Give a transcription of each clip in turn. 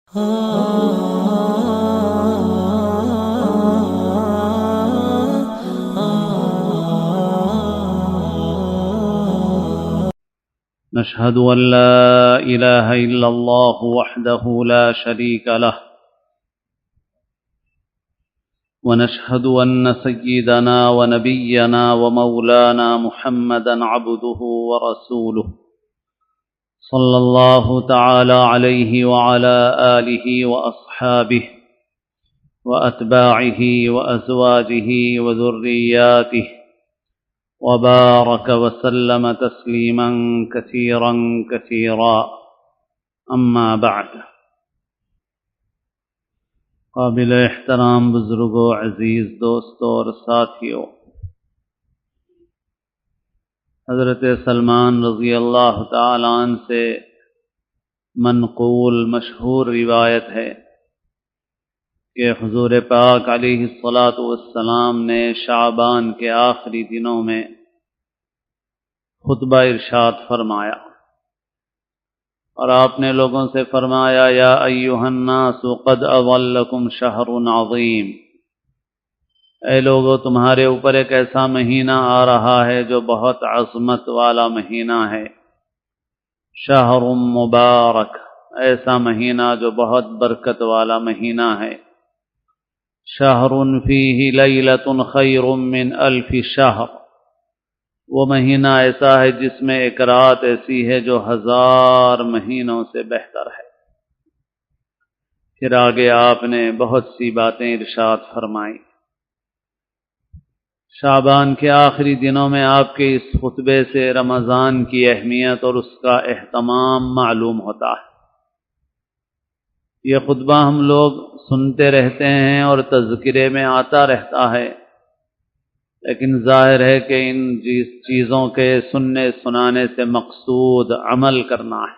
نشهد أن لا إله إلا الله وحده لا شريك له ونشهد أن سيدنا ونبينا ومولانا محمدا عبده ورسوله صلى الله تعالى عليه وعلى آله وأصحابه وأتباعه وأزواجه وذرياته وبارك وسلم تسليما كثيرا كثيرا أما بعد. قابل احترام بزرگوں، عزیز دوستوں اور ساتھیوں، حضرت سلمان رضی اللہ تعالیٰ عنہ سے منقول مشہور روایت ہے کہ حضور پاک علیہ الصلاۃ والسلام نے شعبان کے آخری دنوں میں خطبہ ارشاد فرمایا اور آپ نے لوگوں سے فرمایا: یا ایھا الناس قد اظلکم شہر عظیم، اے لوگو تمہارے اوپر ایک ایسا مہینہ آ رہا ہے جو بہت عظمت والا مہینہ ہے، شہر مبارک، ایسا مہینہ جو بہت برکت والا مہینہ ہے، شہر فیہ لیلۃ خیر من الف شہر، وہ مہینہ ایسا ہے جس میں ایک رات ایسی ہے جو 1000 مہینوں سے بہتر ہے۔ پھر آگے آپ نے بہت سی باتیں ارشاد فرمائیں۔ شعبان کے آخری دنوں میں آپ کے اس خطبے سے رمضان کی اہمیت اور اس کا اہتمام معلوم ہوتا ہے۔ یہ خطبہ ہم لوگ سنتے رہتے ہیں اور تذکرے میں آتا رہتا ہے، لیکن ظاہر ہے کہ ان چیزوں کے سننے سنانے سے مقصود عمل کرنا ہے۔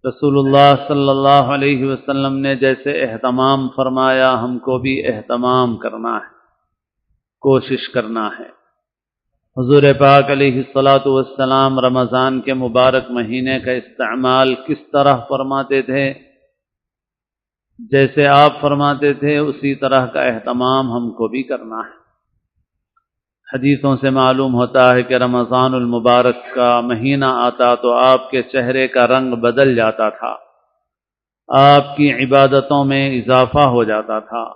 رسول اللہ صلی اللہ علیہ وسلم نے جیسے اہتمام فرمایا، ہم کو بھی اہتمام کرنا ہے، کوشش کرنا ہے۔ حضور پاک علیہ الصلاۃ والسلام رمضان کے مبارک مہینے کا استعمال کس طرح فرماتے تھے؟ جیسے آپ فرماتے تھے اسی طرح کا اہتمام ہم کو بھی کرنا ہے۔ حدیثوں سے معلوم ہوتا ہے کہ رمضان المبارک کا مہینہ آتا تو آپ کے چہرے کا رنگ بدل جاتا تھا، آپ کی عبادتوں میں اضافہ ہو جاتا تھا۔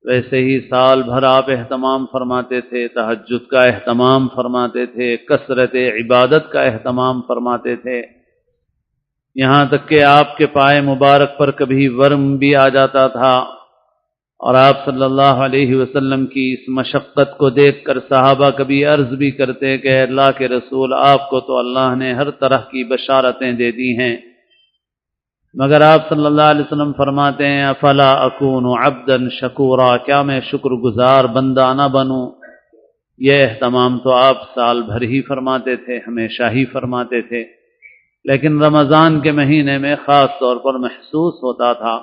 ویسے ہی سال بھر آپ اہتمام فرماتے تھے، تہجد کا اہتمام فرماتے تھے، کثرت عبادت کا اہتمام فرماتے تھے، یہاں تک کہ آپ کے پائے مبارک پر کبھی ورم بھی آ جاتا تھا، اور آپ صلی اللہ علیہ وسلم کی اس مشقت کو دیکھ کر صحابہ کبھی عرض بھی کرتے کہ اللہ کے رسول، آپ کو تو اللہ نے ہر طرح کی بشارتیں دے دی ہیں، مگر آپ صلی اللہ علیہ وسلم فرماتے ہیں: افلا اکون عبدا شکورا، کیا میں شکر گزار بندہ نہ بنوں؟ یہ اہتمام تو آپ سال بھر ہی فرماتے تھے، ہمیشہ ہی فرماتے تھے، لیکن رمضان کے مہینے میں خاص طور پر محسوس ہوتا تھا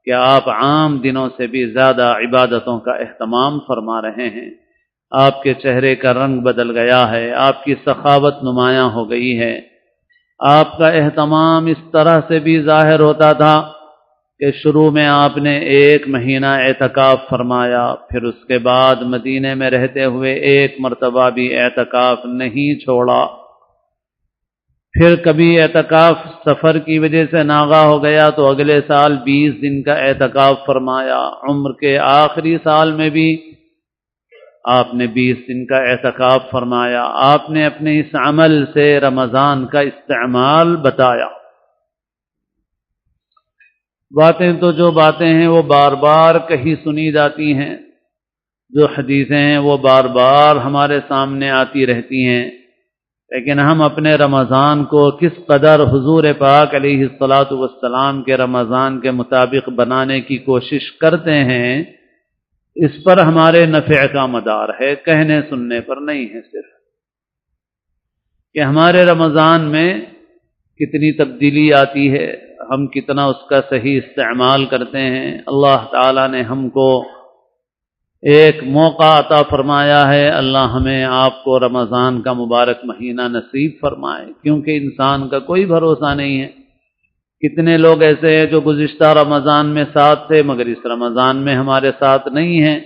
کہ آپ عام دنوں سے بھی زیادہ عبادتوں کا اہتمام فرما رہے ہیں۔ آپ کے چہرے کا رنگ بدل گیا ہے، آپ کی سخاوت نمایاں ہو گئی ہے، آپ کا اہتمام اس طرح سے بھی ظاہر ہوتا تھا کہ شروع میں آپ نے 1 مہینہ اعتکاف فرمایا، پھر اس کے بعد مدینے میں رہتے ہوئے 1 مرتبہ بھی اعتکاف نہیں چھوڑا، پھر کبھی اعتکاف سفر کی وجہ سے ناغہ ہو گیا تو اگلے سال 20 دن کا اعتکاف فرمایا، عمر کے آخری سال میں بھی آپ نے 20 دن کا اعتکاف فرمایا۔ آپ نے اپنے اس عمل سے رمضان کا استعمال بتایا۔ باتیں تو جو باتیں ہیں وہ بار بار کہیں سنی جاتی ہیں، جو حدیثیں ہیں وہ بار بار ہمارے سامنے آتی رہتی ہیں، لیکن ہم اپنے رمضان کو کس قدر حضور پاک علیہ الصلاۃ والسلام کے رمضان کے مطابق بنانے کی کوشش کرتے ہیں، اس پر ہمارے نفع کا مدار ہے، کہنے سننے پر نہیں ہے صرف، کہ ہمارے رمضان میں کتنی تبدیلی آتی ہے، ہم کتنا اس کا صحیح استعمال کرتے ہیں۔ اللہ تعالیٰ نے ہم کو ایک موقع عطا فرمایا ہے، اللہ ہمیں آپ کو رمضان کا مبارک مہینہ نصیب فرمائے، کیونکہ انسان کا کوئی بھروسہ نہیں ہے کتنے لوگ ایسے ہیں جو گزشتہ رمضان میں ساتھ تھے مگر اس رمضان میں ہمارے ساتھ نہیں ہیں،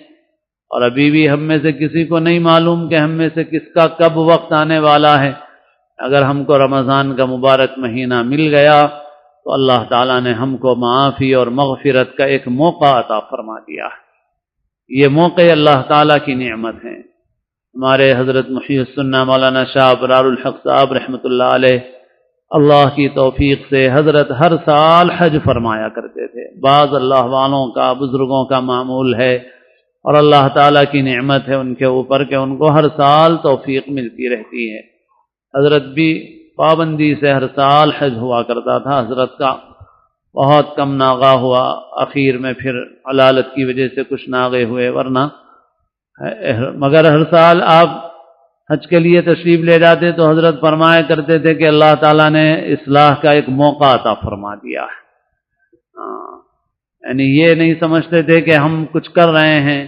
اور ابھی بھی ہم میں سے کسی کو نہیں معلوم کہ ہم میں سے کس کا کب وقت آنے والا ہے۔ اگر ہم کو رمضان کا مبارک مہینہ مل گیا تو اللہ تعالیٰ نے ہم کو معافی اور مغفرت کا ایک موقع عطا فرما دیا ہے۔ یہ موقع اللہ تعالیٰ کی نعمت ہیں۔ ہمارے حضرت محی السنہ مولانا شاہ ابرار الحق صاحب رحمۃ اللہ علیہ، اللہ کی توفیق سے حضرت ہر سال حج فرمایا کرتے تھے۔ بعض اللہ والوں کا، بزرگوں کا معمول ہے، اور اللہ تعالیٰ کی نعمت ہے ان کے اوپر کہ ان کو ہر سال توفیق ملتی رہتی ہے۔ حضرت بھی پابندی سے ہر سال حج ہوا کرتا تھا۔ حضرت کا بہت کم ناغہ ہوا، اخیر میں پھر علالت کی وجہ سے کچھ ناغے ہوئے، ورنہ مگر ہر سال آپ حج کے لیے تشریف لے جاتے تو حضرت فرمایا کرتے تھے کہ اللہ تعالیٰ نے اصلاح کا ایک موقع عطا فرما دیا ہے۔ یعنی یہ نہیں سمجھتے تھے کہ ہم کچھ کر رہے ہیں،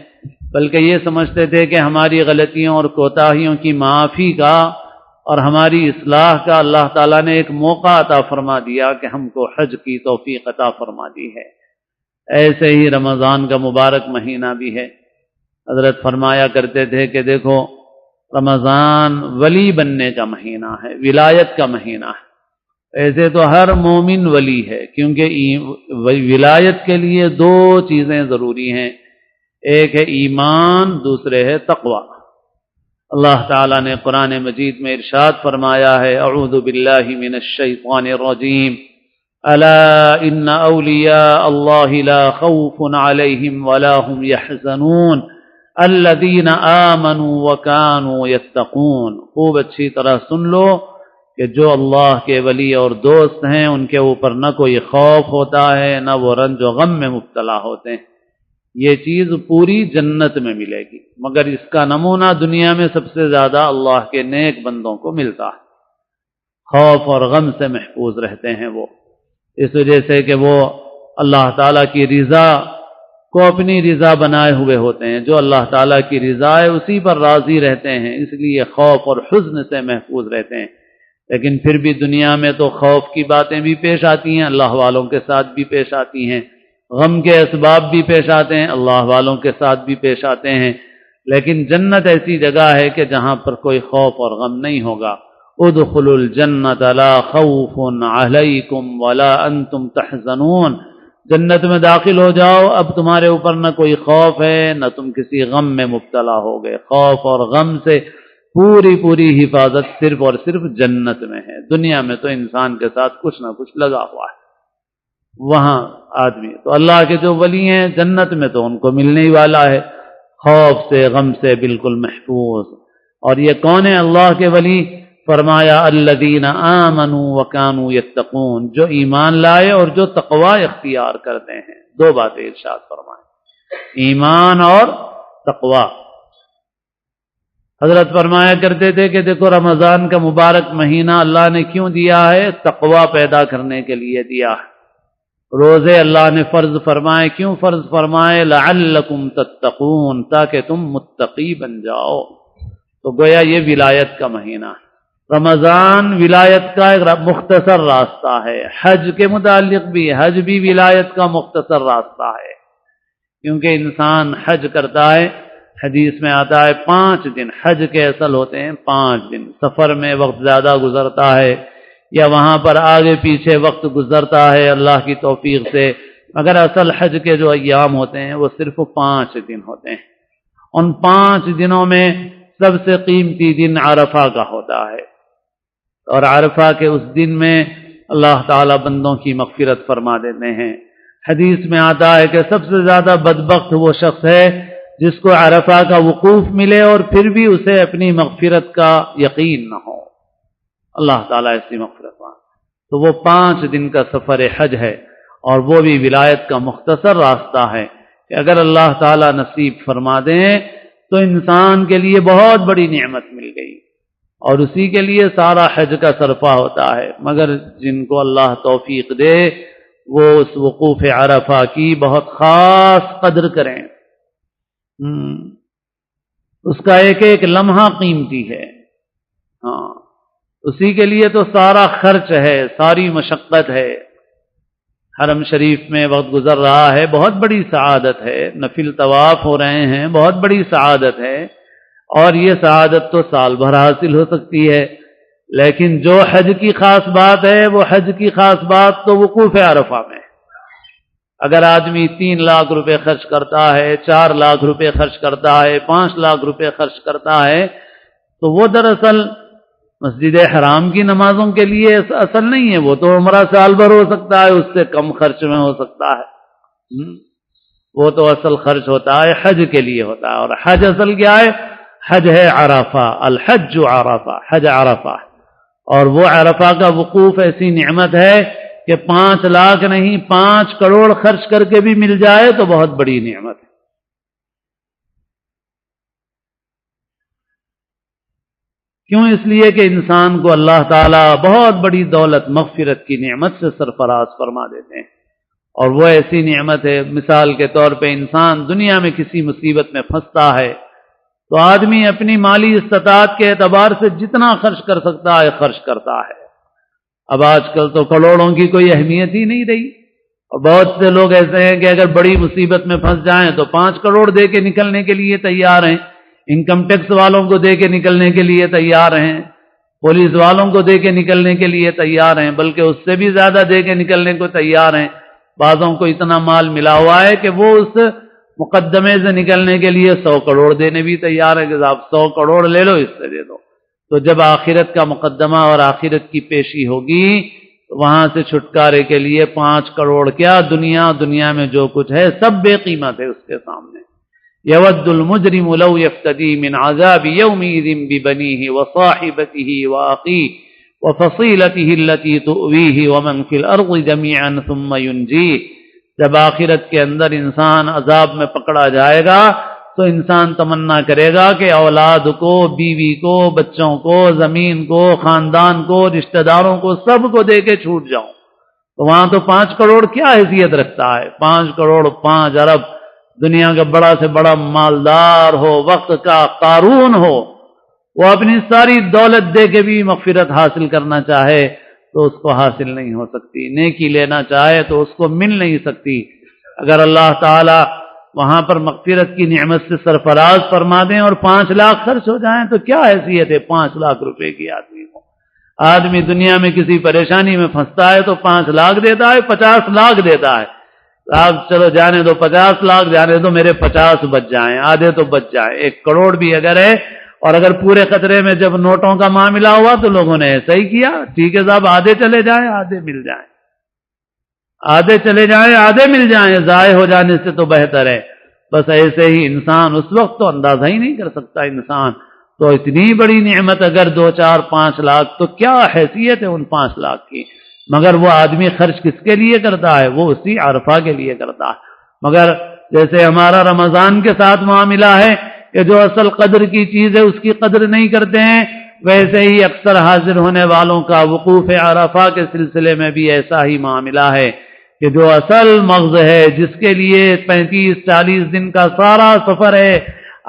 بلکہ یہ سمجھتے تھے کہ ہماری غلطیوں اور کوتاہیوں کی معافی کا اور ہماری اصلاح کا اللہ تعالیٰ نے ایک موقع عطا فرما دیا کہ ہم کو حج کی توفیق عطا فرما دی ہے۔ ایسے ہی رمضان کا مبارک مہینہ بھی ہے۔ حضرت فرمایا کرتے تھے کہ دیکھو، رمضان ولی بننے کا مہینہ ہے، ولایت کا مہینہ ہے۔ ایسے تو ہر مومن ولی ہے، کیونکہ ولایت کے لیے دو چیزیں ضروری ہیں، ایک ہے ایمان، دوسرے ہے تقوی۔ اللہ تعالیٰ نے قرآن مجید میں ارشاد فرمایا ہے، اعوذ باللہ من الشیطان الرجیم، الا ان اولیاء اللہ لا خوف علیہم ولا هم يحزنون الذین آمنوا وکانوا یتقون۔ خوب اچھی طرح سن لو کہ جو اللہ کے ولی اور دوست ہیں ان کے اوپر نہ کوئی خوف ہوتا ہے، نہ وہ رنج و غم میں مبتلا ہوتے ہیں۔ یہ چیز پوری جنت میں ملے گی، مگر اس کا نمونہ دنیا میں سب سے زیادہ اللہ کے نیک بندوں کو ملتا ہے۔ خوف اور غم سے محفوظ رہتے ہیں وہ، اس وجہ سے کہ وہ اللہ تعالیٰ کی رضا کو اپنی رضا بنائے ہوئے ہوتے ہیں۔ جو اللہ تعالیٰ کی رضا ہے اسی پر راضی رہتے ہیں، اس لیے خوف اور حزن سے محفوظ رہتے ہیں۔ لیکن پھر بھی دنیا میں تو خوف کی باتیں بھی پیش آتی ہیں، اللہ والوں کے ساتھ بھی پیش آتی ہیں، غم کے اسباب بھی پیش آتے ہیں، اللہ والوں کے ساتھ بھی پیش آتے ہیں۔ لیکن جنت ایسی جگہ ہے کہ جہاں پر کوئی خوف اور غم نہیں ہوگا۔ ادخلوا الجنت لا خوف علیکم ولا انتم تحزنون۔ جنت میں داخل ہو جاؤ، اب تمہارے اوپر نہ کوئی خوف ہے، نہ تم کسی غم میں مبتلا ہو گئے۔ خوف اور غم سے پوری حفاظت صرف اور صرف جنت میں ہے۔ دنیا میں تو انسان کے ساتھ کچھ نہ کچھ لگا ہوا ہے وہاں آدمی۔ تو اللہ کے جو ولی ہیں جنت میں تو ان کو ملنے ہی والا ہے، خوف سے غم سے بالکل محفوظ۔ اور یہ کون ہے اللہ کے ولی؟ فرمایا الذین آمنوا وکانوا یتقون، جو ایمان لائے اور جو تقوی اختیار کرتے ہیں۔ دو باتیں ارشاد فرمائے، ایمان اور تقوی۔ حضرت فرمایا کرتے تھے کہ دیکھو رمضان کا مبارک مہینہ اللہ نے کیوں دیا ہے؟ تقوی پیدا کرنے کے لیے دیا ہے۔ روزے اللہ نے فرض فرمائے، کیوں فرض فرمائے؟ لعلکم تتقون، تاکہ تم متقی بن جاؤ۔ تو گویا یہ ولایت کا مہینہ ہے۔ رمضان ولایت کا ایک مختصر راستہ ہے۔ حج کے متعلق بھی، حج بھی ولایت کا مختصر راستہ ہے، کیونکہ انسان حج کرتا ہے، حدیث میں آتا ہے 5 دن حج کے اصل ہوتے ہیں، 5 دن سفر میں وقت زیادہ گزرتا ہے یا وہاں پر آگے پیچھے وقت گزرتا ہے اللہ کی توفیق سے، مگر اصل حج کے جو ایام ہوتے ہیں وہ صرف 5 دن ہوتے ہیں۔ ان 5 دنوں میں سب سے قیمتی دن عرفہ کا ہوتا ہے، اور عرفہ کے اس دن میں اللہ تعالیٰ بندوں کی مغفرت فرما دیتے ہیں۔ حدیث میں آتا ہے کہ سب سے زیادہ بدبخت وہ شخص ہے جس کو عرفہ کا وقوف ملے اور پھر بھی اسے اپنی مغفرت کا یقین نہ ہو۔ اللہ تعالیٰ ایسی مغفرت فرما۔ تو وہ 5 دن کا سفر حج ہے، اور وہ بھی ولایت کا مختصر راستہ ہے کہ اگر اللہ تعالیٰ نصیب فرما دیں تو انسان کے لیے بہت بڑی نعمت مل گئی، اور اسی کے لیے سارا حج کا صرفہ ہوتا ہے۔ مگر جن کو اللہ توفیق دے وہ اس وقوف عرفہ کی بہت خاص قدر کریں، اس کا ایک ایک لمحہ قیمتی ہے۔ اسی کے لیے تو سارا خرچ ہے، ساری مشقت ہے۔ حرم شریف میں وقت گزر رہا ہے، بہت بڑی سعادت ہے، نفل طواف ہو رہے ہیں، بہت بڑی سعادت ہے، اور یہ سعادت تو سال بھر حاصل ہو سکتی ہے، لیکن جو حج کی خاص بات ہے وہ حج کی خاص بات تو وقوف عرفہ میں۔ اگر آدمی 3 لاکھ روپے خرچ کرتا ہے، 4 لاکھ روپے خرچ کرتا ہے، 5 لاکھ روپے خرچ کرتا ہے، تو وہ دراصل مسجد حرام کی نمازوں کے لیے اصل نہیں ہے، وہ تو عمرہ سال بھر ہو سکتا ہے، اس سے کم خرچ میں ہو سکتا ہے۔ وہ تو اصل خرچ ہوتا ہے حج کے لیے ہوتا ہے، اور حج اصل کیا ہے؟ حج ہے عرفہ، الحج عرفہ، حج عرفہ، اور وہ عرفہ کا وقوف ایسی نعمت ہے کہ 5 لاکھ نہیں 5 کروڑ خرچ کر کے بھی مل جائے تو بہت بڑی نعمت ہے۔ کیوں؟ اس لیے کہ انسان کو اللہ تعالیٰ بہت بڑی دولت مغفرت کی نعمت سے سرفراز فرما دیتے ہیں، اور وہ ایسی نعمت ہے، مثال کے طور پہ انسان دنیا میں کسی مصیبت میں پھنستا ہے تو آدمی اپنی مالی استطاعت کے اعتبار سے جتنا خرچ کر سکتا ہے خرچ کرتا ہے۔ اب آج کل تو کروڑوں کی کوئی اہمیت ہی نہیں رہی، اور بہت سے لوگ ایسے ہیں کہ اگر بڑی مصیبت میں پھنس جائیں تو 5 کروڑ دے کے نکلنے کے لیے تیار ہیں، انکم ٹیکس والوں کو دے کے نکلنے کے لیے تیار ہیں، پولیس والوں کو دے کے نکلنے کے لیے تیار ہیں، بلکہ اس سے بھی زیادہ دے کے نکلنے کو تیار ہیں۔ بعضوں کو اتنا مال ملا ہوا ہے کہ وہ اس مقدمے سے نکلنے کے لیے 100 کروڑ دینے بھی تیار ہیں کہ صاحب 100 کروڑ لے لو، اس سے دے دو۔ تو جب آخرت کا مقدمہ اور آخرت کی پیشی ہوگی تو وہاں سے چھٹکارے کے لیے 5 کروڑ کیا، دنیا میں جو کچھ ہے سب بے قیمت ہے اس کے سامنے۔ یود المجرم لو یفتدی من عذاب یومئذ ببنیہ وصاحبتہ واخیہ وفصیلتہ التی تؤویہ ومن فی الارض جمیعا ثم ینجیہ۔ جب آخرت کے اندر انسان عذاب میں پکڑا جائے گا تو انسان تمنا کرے گا کہ اولاد کو، بیوی کو، بچوں کو، زمین کو، خاندان کو، رشتہ داروں کو، سب کو دے کے چھوٹ جاؤں۔ تو وہاں تو 5 کروڑ کیا حیثیت رکھتا ہے؟ 5 کروڑ 5 ارب دنیا کا بڑا سے بڑا مالدار ہو، وقت کا قارون ہو، وہ اپنی ساری دولت دے کے بھی مغفرت حاصل کرنا چاہے تو اس کو حاصل نہیں ہو سکتی، نیکی لینا چاہے تو اس کو مل نہیں سکتی۔ اگر اللہ تعالی وہاں پر مغفرت کی نعمت سے سرفراز فرما دیں اور 5 لاکھ خرچ ہو جائیں تو کیا حیثیت ہے 5 لاکھ روپے کی آدمی کو؟ آدمی دنیا میں کسی پریشانی میں پھنستا ہے تو 5 لاکھ دیتا ہے، 50 لاکھ دیتا ہے، آپ چلو جانے دو 50 لاکھ جانے دو، میرے 50 بچ جائیں، آدھے تو بچ جائیں۔ 1 کروڑ بھی اگر ہے، اور اگر پورے خطرے میں جب نوٹوں کا معاملہ ہوا تو لوگوں نے ایسا ہی کیا، ٹھیک ہے صاحب آدھے چلے جائیں آدھے مل جائیں، آدھے چلے جائیں آدھے مل جائیں، ضائع ہو جانے سے تو بہتر ہے۔ بس ایسے ہی انسان اس وقت تو اندازہ ہی نہیں کر سکتا انسان، تو اتنی بڑی نعمت اگر 2 4 5 لاکھ تو کیا حیثیت ہے ان 5 لاکھ کی؟ مگر وہ آدمی خرچ کس کے لیے کرتا ہے؟ وہ اسی عرفہ کے لیے کرتا ہے۔ مگر جیسے ہمارا رمضان کے ساتھ معاملہ ہے کہ جو اصل قدر کی چیز ہے اس کی قدر نہیں کرتے ہیں، ویسے ہی اکثر حاضر ہونے والوں کا وقوف عرفہ کے سلسلے میں بھی ایسا ہی معاملہ ہے کہ جو اصل مغز ہے، جس کے لیے 35-40 دن کا سارا سفر ہے،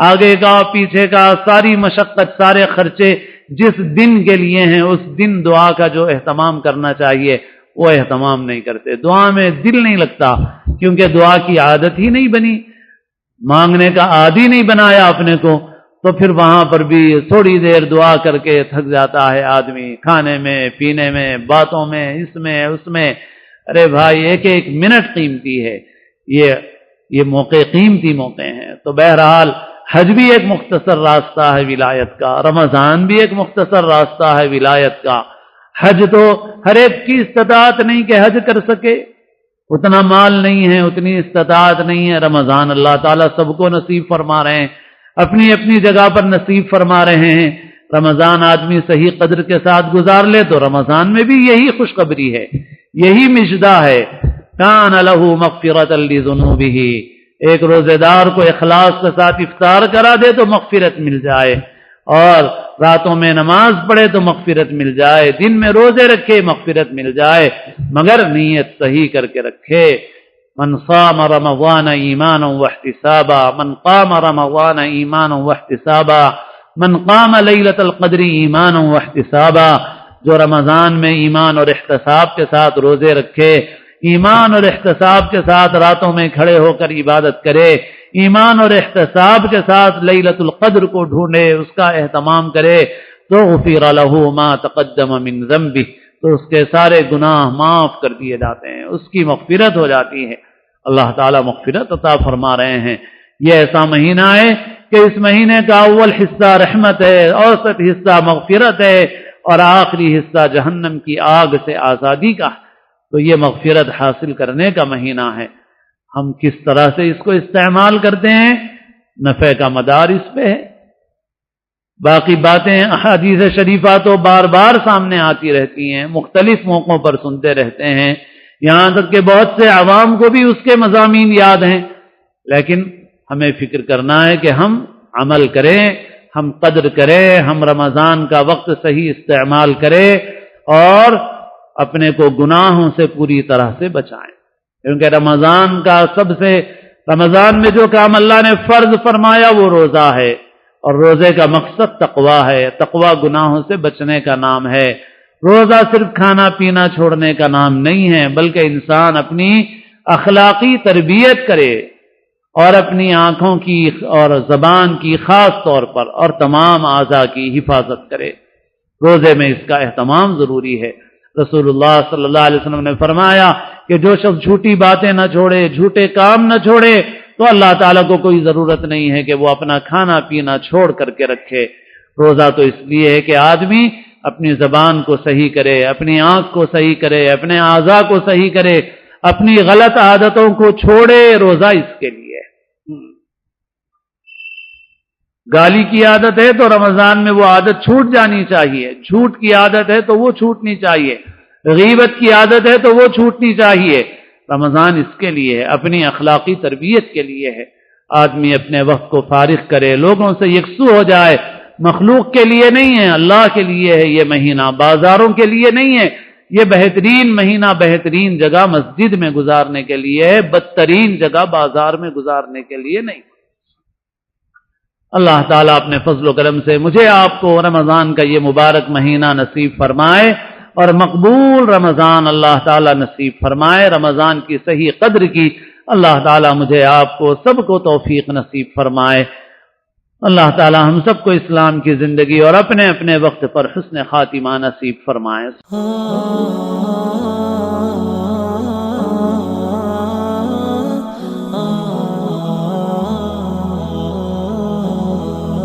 آگے کا پیچھے کا ساری مشقت، سارے خرچے جس دن کے لیے ہیں، اس دن دعا کا جو اہتمام کرنا چاہیے وہ اہتمام نہیں کرتے، دعا میں دل نہیں لگتا، کیونکہ دعا کی عادت ہی نہیں بنی، مانگنے کا عادی نہیں بنایا اپنے کو، تو پھر وہاں پر بھی تھوڑی دیر دعا کر کے تھک جاتا ہے آدمی، کھانے میں، پینے میں، باتوں میں، اس میں اس میں۔ ارے بھائی 1 منٹ قیمتی ہے، یہ موقع قیمتی موقع ہیں۔ تو بہرحال حج بھی ایک مختصر راستہ ہے ولایت کا، رمضان بھی ایک مختصر راستہ ہے ولایت کا۔ حج تو ہر ایک کی استطاعت نہیں کہ حج کر سکے، اتنا مال نہیں ہے، اتنی استطاعت نہیں ہے۔ رمضان اللہ تعالیٰ سب کو نصیب فرما رہے ہیں، اپنی اپنی جگہ پر نصیب فرما رہے ہیں۔ رمضان آدمی صحیح قدر کے ساتھ گزار لے تو رمضان میں بھی یہی خوشخبری ہے، یہی مژدہ ہے۔ کان لہ مغفرۃ لذنوبہ، ایک روزے دار کو اخلاص کے ساتھ افطار کرا دے تو مغفرت مل جائے، اور راتوں میں نماز پڑھے تو مغفرت مل جائے، دن میں روزے رکھے مغفرت مل جائے، مگر نیت صحیح کر کے رکھے۔ من صام رمضان ایمانا واحتسابا، من قام رمضان ایمانا واحتسابا، من قام لیلۃ القدر ایمانا واحتسابا، جو رمضان میں ایمان اور احتساب کے ساتھ روزے رکھے، ایمان اور احتساب کے ساتھ راتوں میں کھڑے ہو کر عبادت کرے، ایمان اور احتساب کے ساتھ لیلۃ القدر کو ڈھونڈے، اس کا اہتمام کرے، تو غفر له ما تقدم من ذنبه، تو اس کے سارے گناہ معاف کر دیے جاتے ہیں، اس کی مغفرت ہو جاتی ہے۔ اللہ تعالیٰ مغفرت عطا فرما رہے ہیں۔ یہ ایسا مہینہ ہے کہ اس مہینے کا اول حصہ رحمت ہے، اوسط حصہ مغفرت ہے، اور آخری حصہ جہنم کی آگ سے آزادی کا۔ تو یہ مغفرت حاصل کرنے کا مہینہ ہے۔ ہم کس طرح سے اس کو استعمال کرتے ہیں، نفع کا مدار اس پہ ہے۔ باقی باتیں احادیث شریفہ تو بار بار سامنے آتی رہتی ہیں، مختلف موقعوں پر سنتے رہتے ہیں، یہاں تک کہ بہت سے عوام کو بھی اس کے مضامین یاد ہیں، لیکن ہمیں فکر کرنا ہے کہ ہم عمل کریں، ہم قدر کریں، ہم رمضان کا وقت صحیح استعمال کریں اور اپنے کو گناہوں سے پوری طرح سے بچائیں، کیونکہ رمضان میں جو کام اللہ نے فرض فرمایا وہ روزہ ہے، اور روزے کا مقصد تقویٰ ہے۔ تقویٰ گناہوں سے بچنے کا نام ہے۔ روزہ صرف کھانا پینا چھوڑنے کا نام نہیں ہے، بلکہ انسان اپنی اخلاقی تربیت کرے اور اپنی آنکھوں کی اور زبان کی خاص طور پر اور تمام اعضاء کی حفاظت کرے۔ روزے میں اس کا اہتمام ضروری ہے۔ رسول اللہ صلی اللہ علیہ وسلم نے فرمایا کہ جو شخص جھوٹی باتیں نہ چھوڑے، جھوٹے کام نہ چھوڑے، تو اللہ تعالیٰ کو کوئی ضرورت نہیں ہے کہ وہ اپنا کھانا پینا چھوڑ کر کے رکھے۔ روزہ تو اس لیے ہے کہ آدمی اپنی زبان کو صحیح کرے، اپنی آنکھ کو صحیح کرے، اپنے اعضاء کو صحیح کرے، اپنی غلط عادتوں کو چھوڑے۔ روزہ اس کے لیے ہے۔ گالی کی عادت ہے تو رمضان میں وہ عادت چھوٹ جانی چاہیے، جھوٹ کی عادت ہے تو وہ چھوٹنی چاہیے، غیبت کی عادت ہے تو وہ چھوٹنی چاہیے۔ رمضان اس کے لیے ہے، اپنی اخلاقی تربیت کے لیے ہے۔ آدمی اپنے وقت کو فارغ کرے، لوگوں سے یکسو ہو جائے، مخلوق کے لیے نہیں ہے، اللہ کے لیے ہے یہ مہینہ، بازاروں کے لیے نہیں ہے۔ یہ بہترین مہینہ بہترین جگہ مسجد میں گزارنے کے لیے ہے، بدترین جگہ بازار میں گزارنے کے لیے نہیں۔ اللہ تعالیٰ اپنے فضل و کرم سے مجھے آپ کو رمضان کا یہ مبارک مہینہ نصیب فرمائے، اور مقبول رمضان اللہ تعالیٰ نصیب فرمائے۔ رمضان کی صحیح قدر کی اللہ تعالیٰ مجھے آپ کو سب کو توفیق نصیب فرمائے۔ اللہ تعالیٰ ہم سب کو اسلام کی زندگی اور اپنے اپنے وقت پر حسن خاتمہ نصیب فرمائے۔